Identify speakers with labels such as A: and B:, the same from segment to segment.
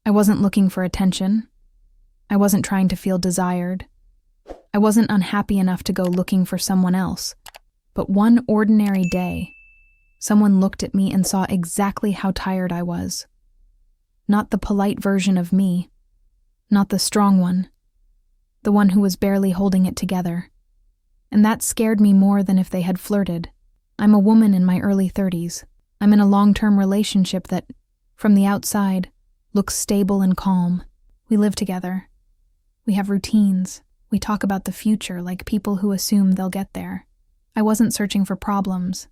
A: I wasn't looking for attention. I wasn't trying to feel desired. I wasn't unhappy enough to go looking for someone else. But one ordinary day, someone looked at me and saw exactly how tired I was. Not the polite version of me, not the strong one, the one who was barely holding it together. And that scared me more than if they had flirted. I'm a woman in my early 30s. I'm in a long-term relationship that, from the outside, looks stable and calm. We live together. We have routines. We talk about the future like people who assume they'll get there. I wasn't searching for problems.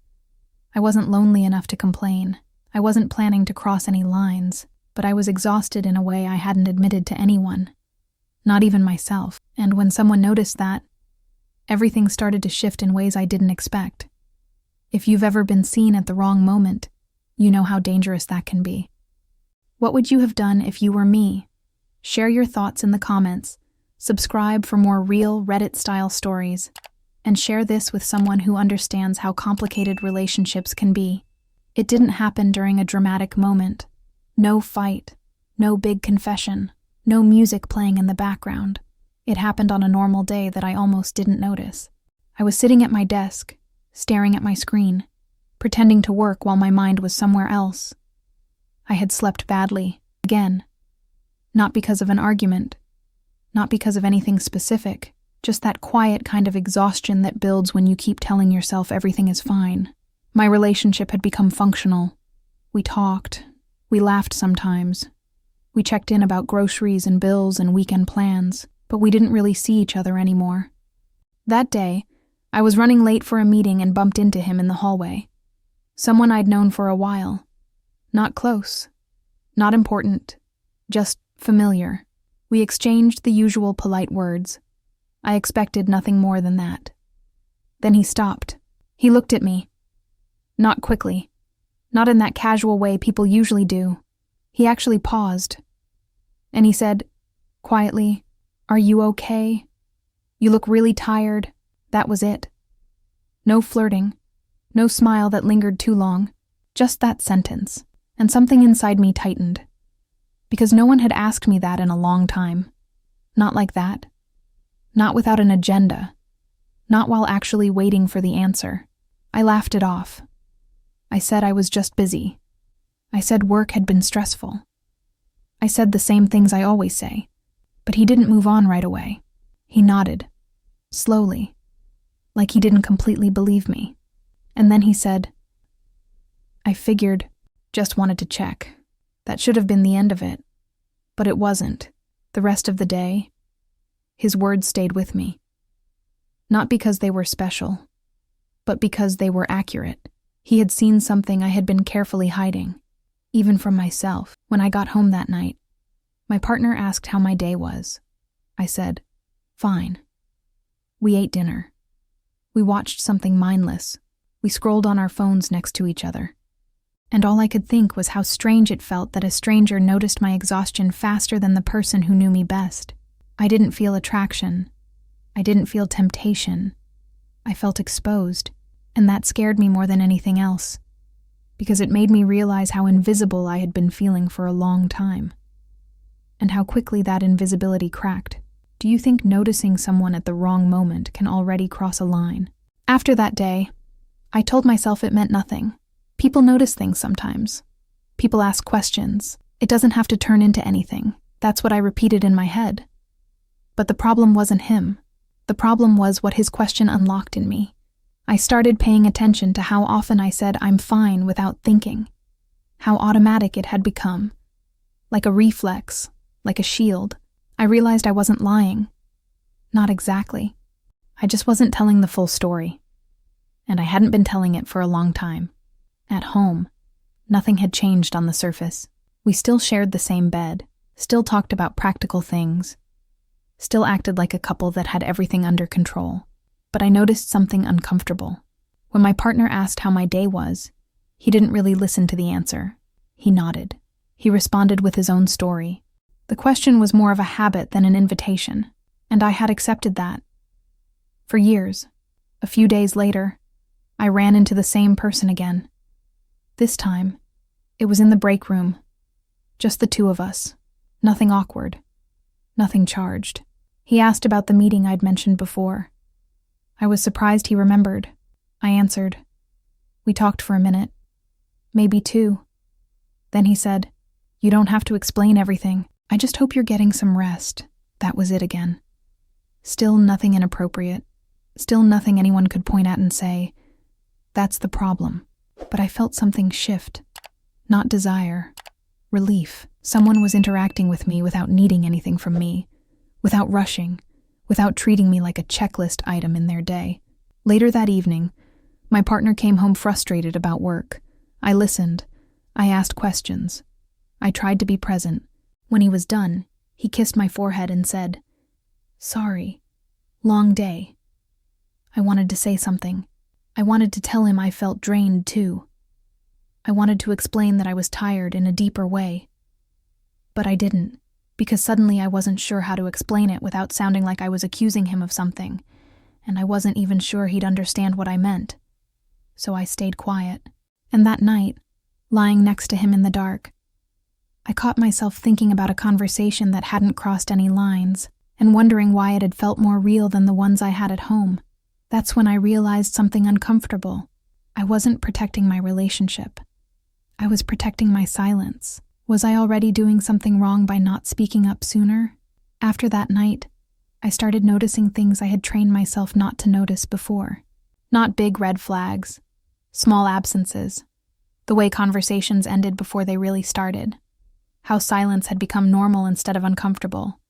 A: I wasn't lonely enough to complain. I wasn't planning to cross any lines, but I was exhausted in a way I hadn't admitted to anyone, not even myself. And when someone noticed that, everything started to shift in ways I didn't expect. If you've ever been seen at the wrong moment, you know how dangerous that can be. What would you have done if you were me? Share your thoughts in the comments, subscribe for more real Reddit-style stories, and share this with someone who understands how complicated relationships can be. It didn't happen during a dramatic moment. No fight, no big confession, no music playing in the background. It happened on a normal day that I almost didn't notice. I was sitting at my desk, staring at my screen, pretending to work while my mind was somewhere else. I had slept badly, again. Not because of an argument, not because of anything specific, just that quiet kind of exhaustion that builds when you keep telling yourself everything is fine. My relationship had become functional. We talked. We laughed sometimes. We checked in about groceries and bills and weekend plans, but we didn't really see each other anymore. That day, I was running late for a meeting and bumped into him in the hallway. Someone I'd known for a while. Not close. Not important. Just familiar. We exchanged the usual polite words. I expected nothing more than that. Then he stopped. He looked at me. Not quickly. Not in that casual way people usually do. He actually paused. And he said, quietly, "Are you okay? You look really tired." That was it. No flirting. No smile that lingered too long. Just that sentence. And something inside me tightened. Because no one had asked me that in a long time. Not like that. Not without an agenda. Not while actually waiting for the answer. I laughed it off. I said I was just busy. I said work had been stressful. I said the same things I always say. But he didn't move on right away. He nodded. Slowly. Like he didn't completely believe me. And then he said, "I figured, just wanted to check." That should have been the end of it. But it wasn't. The rest of the day, his words stayed with me. Not because they were special, but because they were accurate. He had seen something I had been carefully hiding, even from myself. When I got home that night, my partner asked how my day was. I said, "Fine." We ate dinner. We watched something mindless. We scrolled on our phones next to each other. And all I could think was how strange it felt that a stranger noticed my exhaustion faster than the person who knew me best. I didn't feel attraction. I didn't feel temptation. I felt exposed, and that scared me more than anything else, because it made me realize how invisible I had been feeling for a long time, and how quickly that invisibility cracked. Do you think noticing someone at the wrong moment can already cross a line? After that day, I told myself it meant nothing. People notice things sometimes. People ask questions. It doesn't have to turn into anything. That's what I repeated in my head. But the problem wasn't him. The problem was what his question unlocked in me. I started paying attention to how often I said "I'm fine" without thinking. How automatic it had become. Like a reflex, like a shield. I realized I wasn't lying. Not exactly. I just wasn't telling the full story. And I hadn't been telling it for a long time. At home, nothing had changed on the surface. We still shared the same bed, still talked about practical things, still acted like a couple that had everything under control. But I noticed something uncomfortable. When my partner asked how my day was, he didn't really listen to the answer. He nodded. He responded with his own story. The question was more of a habit than an invitation, and I had accepted that. For years, a few days later, I ran into the same person again. This time, it was in the break room. Just the two of us. Nothing awkward. Nothing charged. He asked about the meeting I'd mentioned before. I was surprised he remembered. I answered. We talked for a minute. Maybe 2. Then he said, "You don't have to explain everything. I just hope you're getting some rest." That was it again. Still nothing inappropriate. Still nothing anyone could point at and say, "That's the problem." But I felt something shift. Not desire. Relief. Someone was interacting with me without needing anything from me, without rushing, without treating me like a checklist item in their day. Later that evening, my partner came home frustrated about work. I listened. I asked questions. I tried to be present. When he was done, he kissed my forehead and said, "Sorry. Long day." I wanted to say something. I wanted to tell him I felt drained too. I wanted to explain that I was tired in a deeper way. But I didn't, because suddenly I wasn't sure how to explain it without sounding like I was accusing him of something, and I wasn't even sure he'd understand what I meant. So I stayed quiet. And that night, lying next to him in the dark, I caught myself thinking about a conversation that hadn't crossed any lines, and wondering why it had felt more real than the ones I had at home. That's when I realized something uncomfortable. I wasn't protecting my relationship. I was protecting my silence. Was I already doing something wrong by not speaking up sooner? After that night, I started noticing things I had trained myself not to notice before. Not big red flags, small absences, the way conversations ended before they really started, how silence had become normal instead of uncomfortable,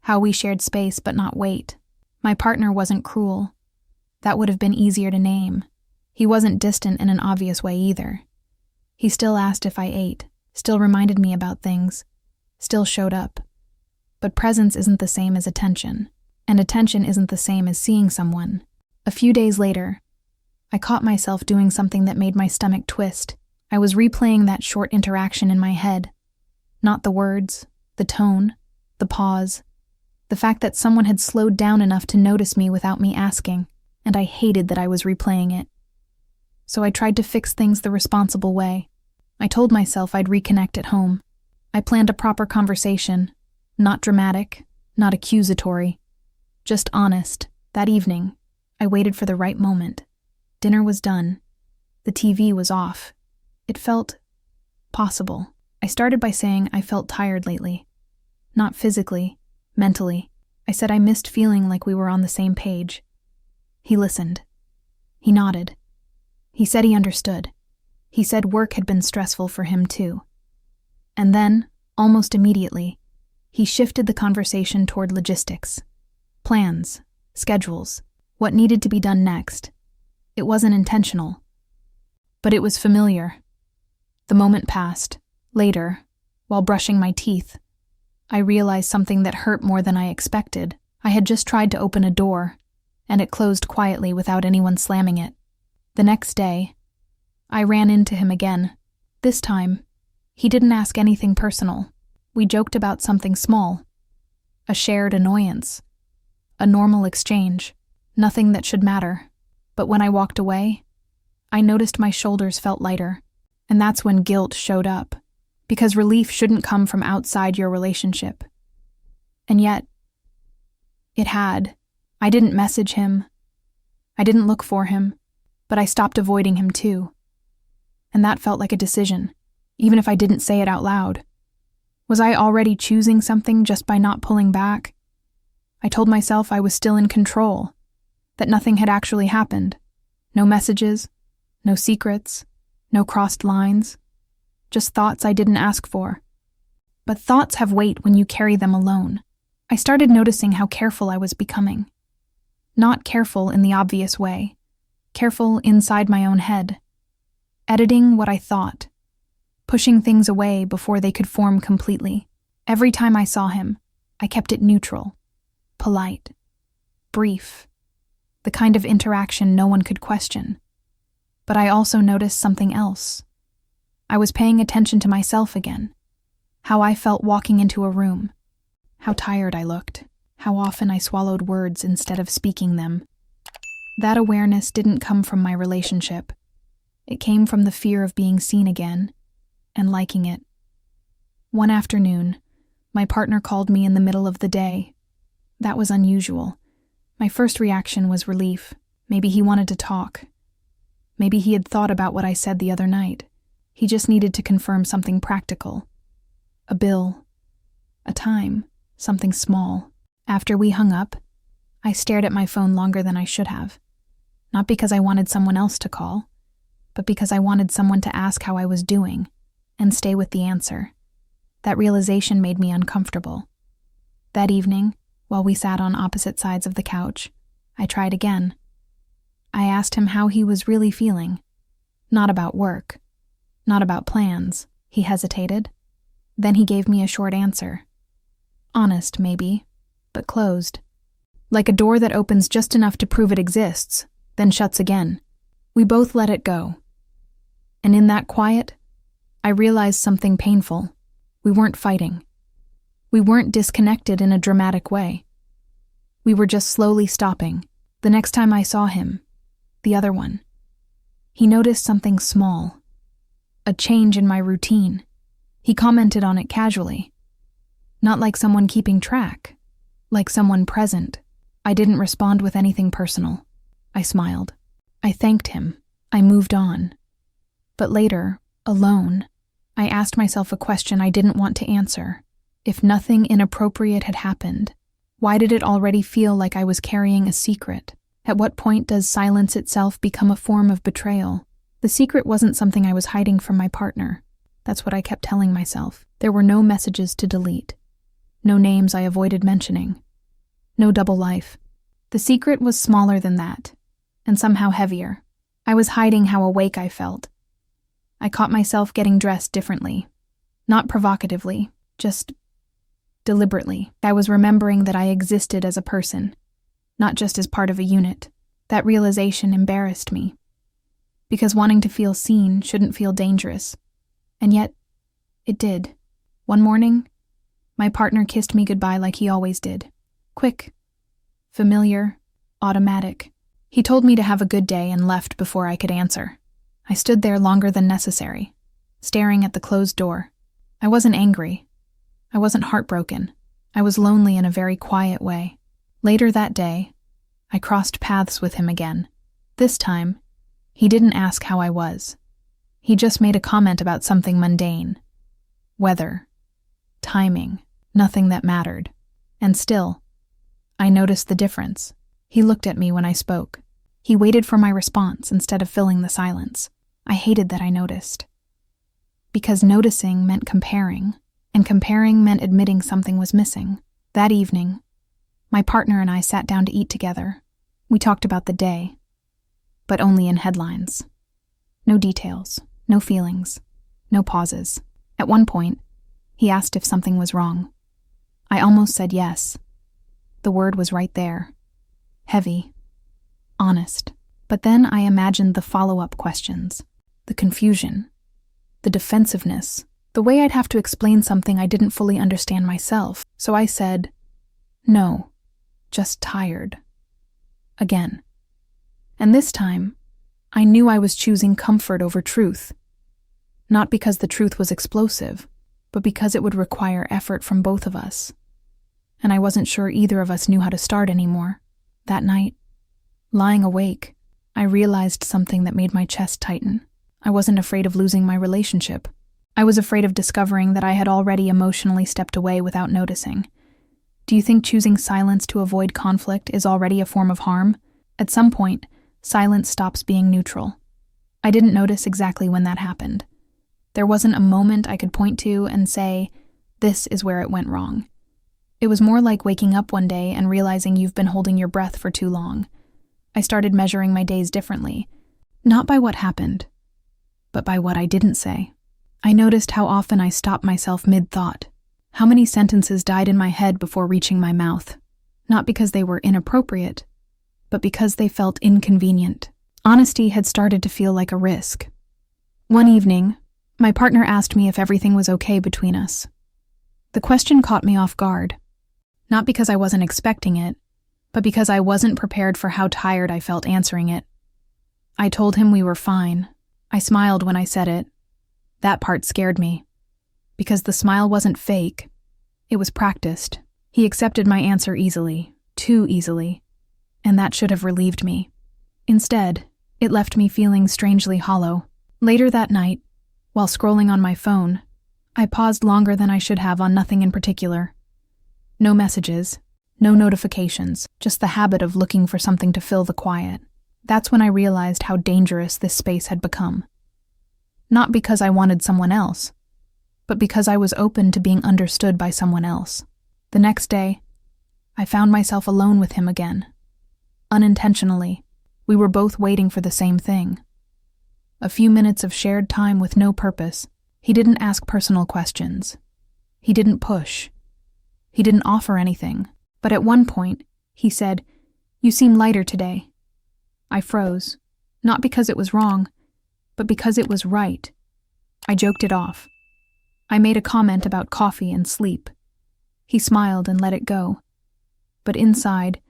A: how we shared space but not weight. My partner wasn't cruel. That would have been easier to name. He wasn't distant in an obvious way either. He still asked if I ate, still reminded me about things, still showed up. But presence isn't the same as attention, and attention isn't the same as seeing someone. A few days later, I caught myself doing something that made my stomach twist. I was replaying that short interaction in my head. Not the words, the tone, the pause, the fact that someone had slowed down enough to notice me without me asking, and I hated that I was replaying it. So I tried to fix things the responsible way. I told myself I'd reconnect at home. I planned a proper conversation, not dramatic, not accusatory, just honest. That evening, I waited for the right moment. Dinner was done. The TV was off. It felt possible. I started by saying I felt tired lately. Not physically, mentally. I said I missed feeling like we were on the same page. He listened. He nodded. He said he understood. He said work had been stressful for him too. And then, almost immediately, he shifted the conversation toward logistics. Plans, schedules, what needed to be done next. It wasn't intentional. But it was familiar. The moment passed. Later, while brushing my teeth, I realized something that hurt more than I expected. I had just tried to open a door, and it closed quietly without anyone slamming it. The next day, I ran into him again. This time, he didn't ask anything personal. We joked about something small. A shared annoyance. A normal exchange. Nothing that should matter. But when I walked away, I noticed my shoulders felt lighter. And that's when guilt showed up. Because relief shouldn't come from outside your relationship. And yet, it had. I didn't message him. I didn't look for him. But I stopped avoiding him too. And that felt like a decision, even if I didn't say it out loud. Was I already choosing something just by not pulling back? I told myself I was still in control, that nothing had actually happened. No messages, no secrets, no crossed lines, just thoughts I didn't ask for. But thoughts have weight when you carry them alone. I started noticing how careful I was becoming. Not careful in the obvious way. Careful inside my own head, editing what I thought, pushing things away before they could form completely. Every time I saw him, I kept it neutral, polite, brief, the kind of interaction no one could question. But I also noticed something else. I was paying attention to myself again, how I felt walking into a room, how tired I looked, how often I swallowed words instead of speaking them. That awareness didn't come from my relationship. It came from the fear of being seen again and liking it. One afternoon, My partner called me in the middle of the day. That was unusual. My first reaction was relief. Maybe he wanted to talk. Maybe he had thought about what I said the other night. He just needed to confirm something practical. A bill. A time. Something small. After we hung up, I stared at my phone longer than I should have. Not because I wanted someone else to call, but because I wanted someone to ask how I was doing and stay with the answer. That realization made me uncomfortable. That evening, while we sat on opposite sides of the couch, I tried again. I asked him how he was really feeling. Not about work. Not about plans. He hesitated. Then he gave me a short answer. Honest, maybe, but closed. Like a door that opens just enough to prove it exists, then shuts again. We both let it go. And in that quiet, I realized something painful. We weren't fighting. We weren't disconnected in a dramatic way. We were just slowly stopping. The next time I saw him, the other one, he noticed something small. A change in my routine. He commented on it casually. Not like someone keeping track. Like someone present. I didn't respond with anything personal. I smiled. I thanked him. I moved on. But later, alone, I asked myself a question I didn't want to answer. If nothing inappropriate had happened, why did it already feel like I was carrying a secret? At what point does silence itself become a form of betrayal? The secret wasn't something I was hiding from my partner. That's what I kept telling myself. There were no messages to delete. No names I avoided mentioning. No double life. The secret was smaller than that, and somehow heavier. I was hiding how awake I felt. I caught myself getting dressed differently. Not provocatively, just deliberately. I was remembering that I existed as a person, not just as part of a unit. That realization embarrassed me. Because wanting to feel seen shouldn't feel dangerous. And yet, it did. One morning, my partner kissed me goodbye like he always did. Quick, familiar, automatic. He told me to have a good day and left before I could answer. I stood there longer than necessary, staring at the closed door. I wasn't angry. I wasn't heartbroken. I was lonely in a very quiet way. Later that day, I crossed paths with him again. This time, he didn't ask how I was. He just made a comment about something mundane. Weather. Timing. Nothing that mattered. And still, I noticed the difference. He looked at me when I spoke. He waited for my response instead of filling the silence. I hated that I noticed. Because noticing meant comparing, and comparing meant admitting something was missing. That evening, my partner and I sat down to eat together. We talked about the day, but only in headlines. No details, no feelings, no pauses. At one point, he asked if something was wrong. I almost said yes. The word was right there. Heavy. Honest. But then I imagined the follow-up questions. The confusion. The defensiveness. The way I'd have to explain something I didn't fully understand myself. So I said, no, just tired. Again. And this time, I knew I was choosing comfort over truth. Not because the truth was explosive, but because it would require effort from both of us. And I wasn't sure either of us knew how to start anymore. That night, lying awake, I realized something that made my chest tighten. I wasn't afraid of losing my relationship. I was afraid of discovering that I had already emotionally stepped away without noticing. Do you think choosing silence to avoid conflict is already a form of harm? At some point, silence stops being neutral. I didn't notice exactly when that happened. There wasn't a moment I could point to and say, this is where it went wrong. It was more like waking up one day and realizing you've been holding your breath for too long. I started measuring my days differently, not by what happened, but by what I didn't say. I noticed how often I stopped myself mid-thought, how many sentences died in my head before reaching my mouth, not because they were inappropriate, but because they felt inconvenient. Honesty had started to feel like a risk. One evening, my partner asked me if everything was okay between us. The question caught me off guard, not because I wasn't expecting it, but because I wasn't prepared for how tired I felt answering it. I told him we were fine. I smiled when I said it. That part scared me, because the smile wasn't fake. It was practiced. He accepted my answer easily, too easily, and that should have relieved me. Instead, it left me feeling strangely hollow. Later that night, while scrolling on my phone, I paused longer than I should have on nothing in particular. No messages, no notifications, just the habit of looking for something to fill the quiet. That's when I realized how dangerous this space had become. Not because I wanted someone else, but because I was open to being understood by someone else. The next day, I found myself alone with him again. Unintentionally, we were both waiting for the same thing. A few minutes of shared time with no purpose. He didn't ask personal questions. He didn't push. He didn't offer anything. But at one point, he said, "You seem lighter today." I froze, not because it was wrong, but because it was right. I joked it off. I made a comment about coffee and sleep. He smiled and let it go. But inside,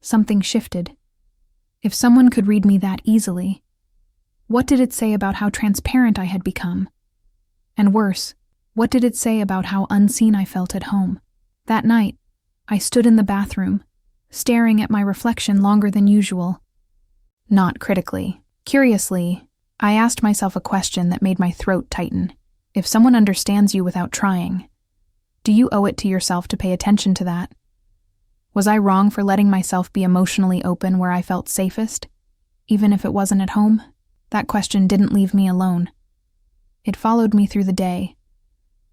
A: something shifted. If someone could read me that easily, what did it say about how transparent I had become? And worse, what did it say about how unseen I felt at home? That night, I stood in the bathroom, staring at my reflection longer than usual. Not critically. Curiously, I asked myself a question that made my throat tighten. If someone understands you without trying, do you owe it to yourself to pay attention to that? Was I wrong for letting myself be emotionally open where I felt safest, even if it wasn't at home? That question didn't leave me alone. It followed me through the day,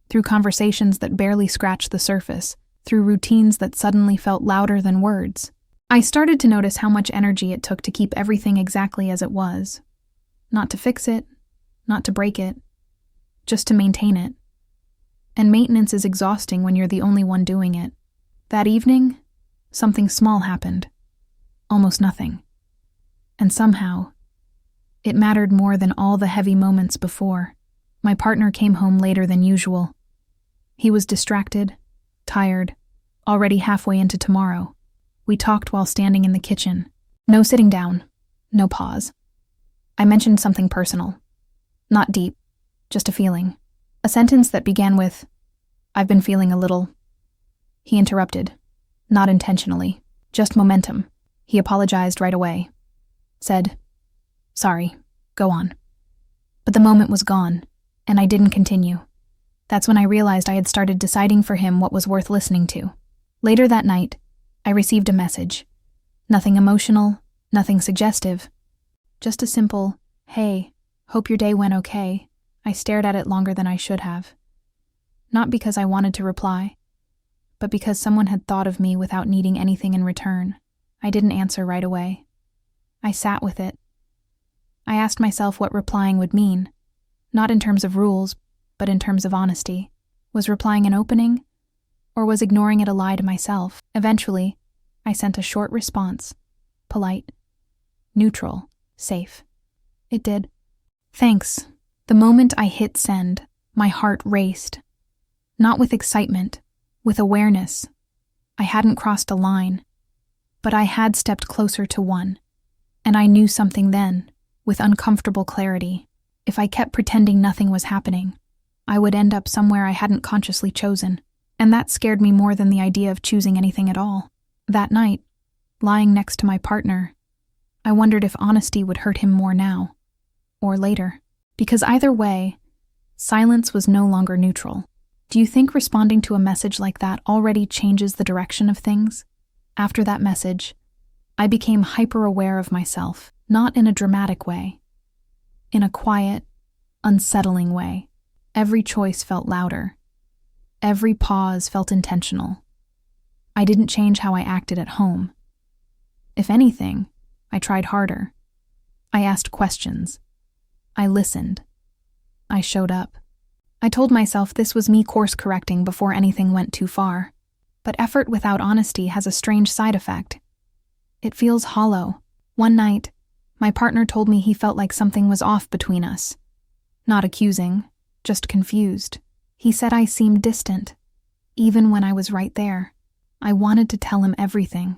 A: through conversations that barely scratched the surface, through routines that suddenly felt louder than words. I started to notice how much energy it took to keep everything exactly as it was. Not to fix it, not to break it, just to maintain it. And maintenance is exhausting when you're the only one doing it. That evening, something small happened. Almost nothing. And somehow, it mattered more than all the heavy moments before. My partner came home later than usual. He was distracted, tired, already halfway into tomorrow. We talked while standing in the kitchen. No sitting down, no pause. I mentioned something personal. Not deep, just a feeling. A sentence that began with, "I've been feeling a little." He interrupted, not intentionally, just momentum. He apologized right away. Said, "Sorry, go on." But the moment was gone, and I didn't continue. That's when I realized I had started deciding for him what was worth listening to. Later that night, I received a message. Nothing emotional, nothing suggestive. Just a simple, "Hey, hope your day went okay." I stared at it longer than I should have. Not because I wanted to reply, but because someone had thought of me without needing anything in return. I didn't answer right away. I sat with it. I asked myself what replying would mean, not in terms of rules, but in terms of honesty. Was replying an opening, or was ignoring it a lie to myself? Eventually, I sent a short response, polite, neutral, safe. It did. "Thanks." The moment I hit send, my heart raced. Not with excitement, with awareness. I hadn't crossed a line, but I had stepped closer to one. And I knew something then, with uncomfortable clarity. If I kept pretending nothing was happening, I would end up somewhere I hadn't consciously chosen. And that scared me more than the idea of choosing anything at all. That night, lying next to my partner, I wondered if honesty would hurt him more now, or later. Because either way, silence was no longer neutral. Do you think responding to a message like that already changes the direction of things? After that message, I became hyper-aware of myself, not in a dramatic way. In a quiet, unsettling way. Every choice felt louder. Every pause felt intentional. I didn't change how I acted at home. If anything, I tried harder. I asked questions. I listened. I showed up. I told myself this was me course-correcting before anything went too far. But effort without honesty has a strange side effect. It feels hollow. One night, my partner told me he felt like something was off between us. Not accusing, just confused. He said I seemed distant, even when I was right there. I wanted to tell him everything.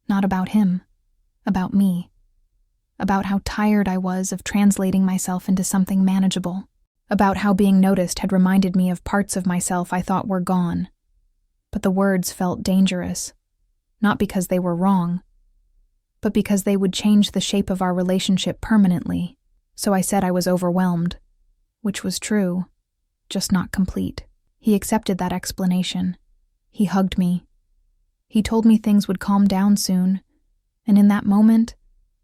A: Not about him, about me. About how tired I was of translating myself into something manageable. About how being noticed had reminded me of parts of myself I thought were gone. but the words felt dangerous, not because they were wrong, but because they would change the shape of our relationship permanently. So I said I was overwhelmed, which was true, just not complete. He accepted that explanation. He hugged me. He told me things would calm down soon, and in that moment,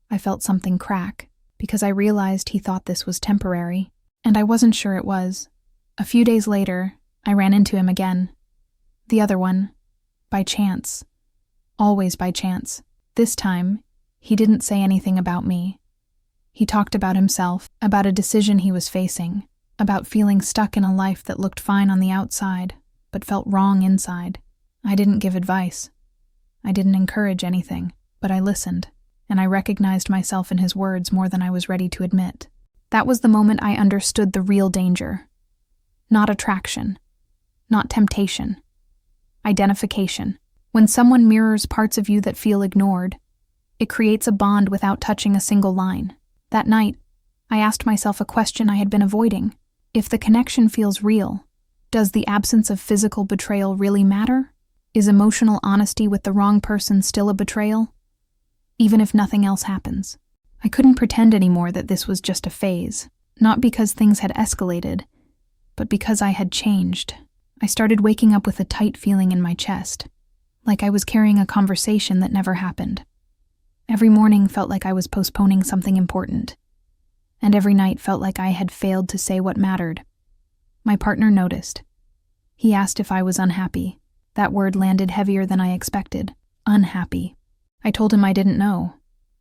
A: I felt something crack, because I realized he thought this was temporary, and I wasn't sure it was. A few days later, I ran into him again. The other one, by chance. Always by chance. This time, he didn't say anything about me. He talked about himself, about a decision he was facing, about feeling stuck in a life that looked fine on the outside, but felt wrong inside. I didn't give advice. I didn't encourage anything, but I listened, and I recognized myself in his words more than I was ready to admit. That was the moment I understood the real danger. Not attraction. Not temptation. Identification. When someone mirrors parts of you that feel ignored, it creates a bond without touching a single line. That night, I asked myself a question I had been avoiding. If the connection feels real, does the absence of physical betrayal really matter? Is emotional honesty with the wrong person still a betrayal? Even if nothing else happens. I couldn't pretend anymore that this was just a phase, not because things had escalated, but because I had changed. I started waking up with a tight feeling in my chest, like I was carrying a conversation that never happened. Every morning felt like I was postponing something important, and every night felt like I had failed to say what mattered. My partner noticed. He asked if I was unhappy. That word landed heavier than I expected. Unhappy. I told him I didn't know,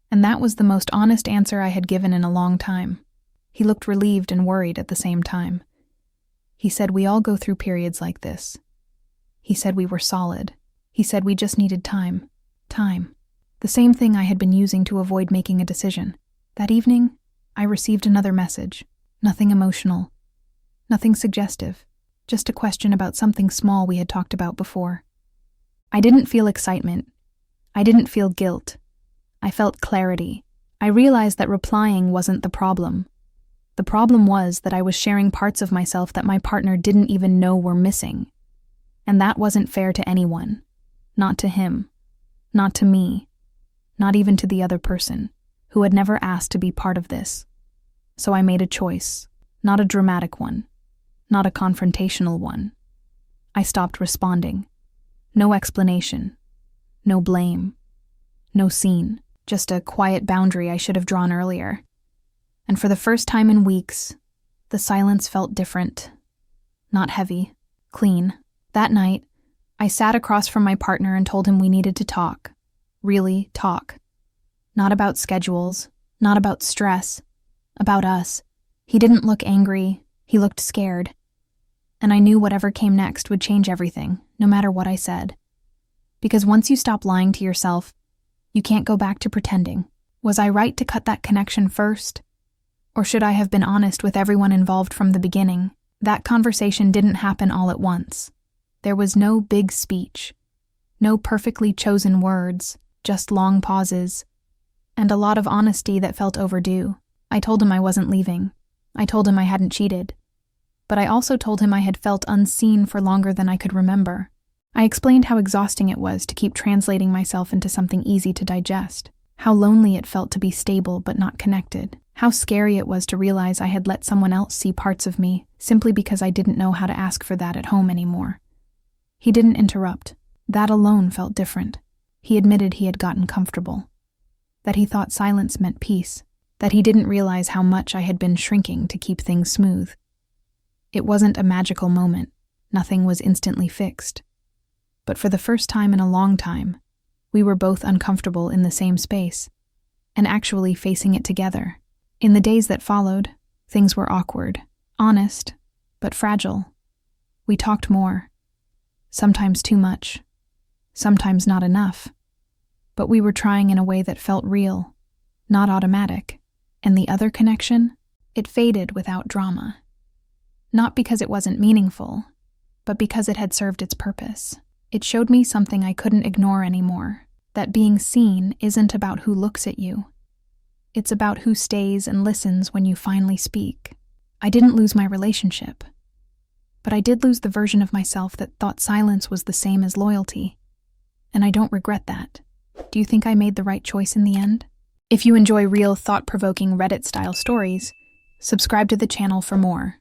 A: and that was the most honest answer I had given in a long time. He looked relieved and worried at the same time. He said we all go through periods like this. He said we were solid. He said we just needed time. Time. The same thing I had been using to avoid making a decision. That evening, I received another message. Nothing emotional. Nothing suggestive. Just a question about something small we had talked about before. I didn't feel excitement. I didn't feel guilt. I felt clarity. I realized that replying wasn't the problem. The problem was that I was sharing parts of myself that my partner didn't even know were missing. And that wasn't fair to anyone. Not to him. Not to me. Not even to the other person, who had never asked to be part of this. So I made a choice. Not a dramatic one. Not a confrontational one. I stopped responding. No explanation. No blame. No scene. Just a quiet boundary I should have drawn earlier. And for the first time in weeks, the silence felt different. Not heavy. Clean. That night, I sat across from my partner and told him we needed to talk. Really talk. Not about schedules. Not about stress. About us. He didn't look angry. He looked scared. And I knew whatever came next would change everything, no matter what I said. Because once you stop lying to yourself, you can't go back to pretending. Was I right to cut that connection first? Or should I have been honest with everyone involved from the beginning? That conversation didn't happen all at once. There was no big speech. No perfectly chosen words, just long pauses. And a lot of honesty that felt overdue. I told him I wasn't leaving. I told him I hadn't cheated. But I also told him I had felt unseen for longer than I could remember. I explained how exhausting it was to keep translating myself into something easy to digest. How lonely it felt to be stable but not connected. How scary it was to realize I had let someone else see parts of me simply because I didn't know how to ask for that at home anymore. He didn't interrupt. That alone felt different. He admitted he had gotten comfortable. That he thought silence meant peace. That he didn't realize how much I had been shrinking to keep things smooth. It wasn't a magical moment. Nothing was instantly fixed. But for the first time in a long time, we were both uncomfortable in the same space, and actually facing it together. In the days that followed, things were awkward, honest, but fragile. We talked more. Sometimes too much. Sometimes not enough. But we were trying in a way that felt real, not automatic. And the other connection? It faded without drama. Not because it wasn't meaningful, but because it had served its purpose. It showed me something I couldn't ignore anymore, that being seen isn't about who looks at you. It's about who stays and listens when you finally speak. I didn't lose my relationship, But I did lose the version of myself that thought silence was the same as loyalty. And I don't regret that. Do you think I made the right choice in the end? If you enjoy real, thought-provoking Reddit-style stories, subscribe to the channel for more.